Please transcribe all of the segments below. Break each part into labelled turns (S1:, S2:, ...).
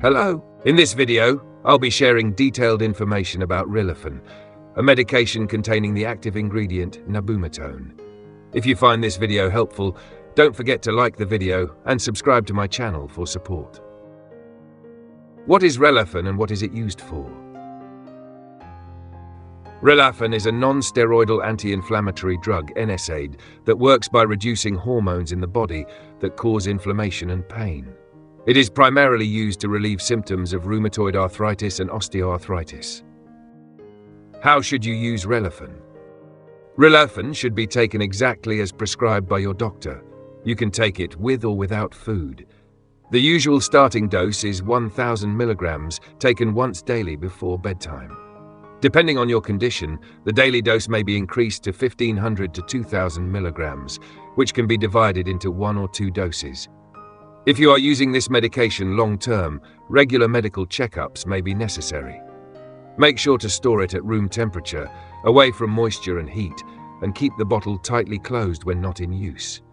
S1: Hello. In this video, I'll be sharing detailed information about Relafen, a medication containing the active ingredient Nabumetone. If you find this video helpful, don't forget to like the video and subscribe to my channel for support. What is Relafen and what is it used for? Relafen is a non-steroidal anti-inflammatory drug NSAID that works by reducing hormones in the body that cause inflammation and pain. It is primarily used to relieve symptoms of rheumatoid arthritis and osteoarthritis. How should you use Relafen? Relafen should be taken exactly as prescribed by your doctor. You can take it with or without food. The usual starting dose is 1,000 milligrams, taken once daily before bedtime. Depending on your condition, the daily dose may be increased to 1,500 to 2,000 milligrams, which can be divided into 1 or 2 doses. If you are using this medication long-term, regular medical checkups may be necessary. Make sure to store it at room temperature, away from moisture and heat, and keep the bottle tightly closed when not in use.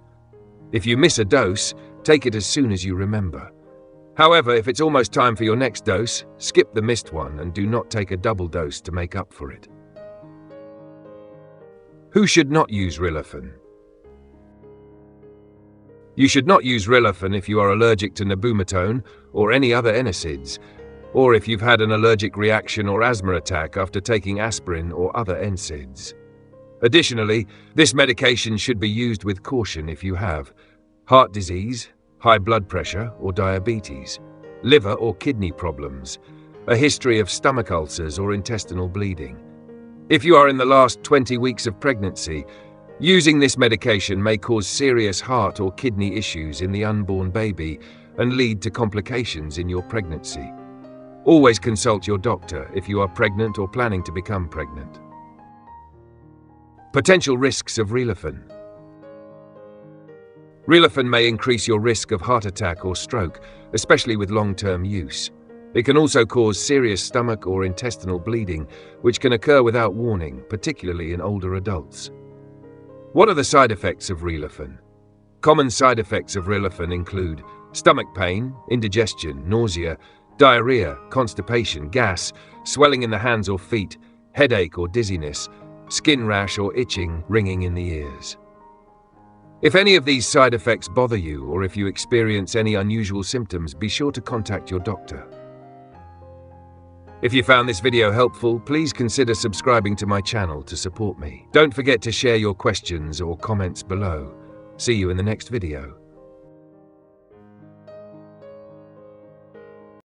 S1: If you miss a dose, take it as soon as you remember. However, if it's almost time for your next dose, skip the missed one and do not take a double dose to make up for it. Who should not use Relafen? You should not use Relafen if you are allergic to Nebumetone or any other NSAIDs, or if you've had an allergic reaction or asthma attack after taking aspirin or other NSAIDs. Additionally, this medication should be used with caution if you have heart disease, high blood pressure or diabetes, liver or kidney problems, a history of stomach ulcers or intestinal bleeding. If you are in the last 20 weeks of pregnancy, using this medication may cause serious heart or kidney issues in the unborn baby and lead to complications in your pregnancy. Always consult your doctor if you are pregnant or planning to become pregnant. Potential risks of Relafen. Relafen may increase your risk of heart attack or stroke, especially with long-term use. It can also cause serious stomach or intestinal bleeding, which can occur without warning, particularly in older adults. What are the side effects of Relafen? Common side effects of Relafen include stomach pain, indigestion, nausea, diarrhea, constipation, gas, swelling in the hands or feet, headache or dizziness, skin rash or itching, ringing in the ears. If any of these side effects bother you or if you experience any unusual symptoms, be sure to contact your doctor. If you found this video helpful, please consider subscribing to my channel to support me. Don't forget to share your questions or comments below. See you in the next video.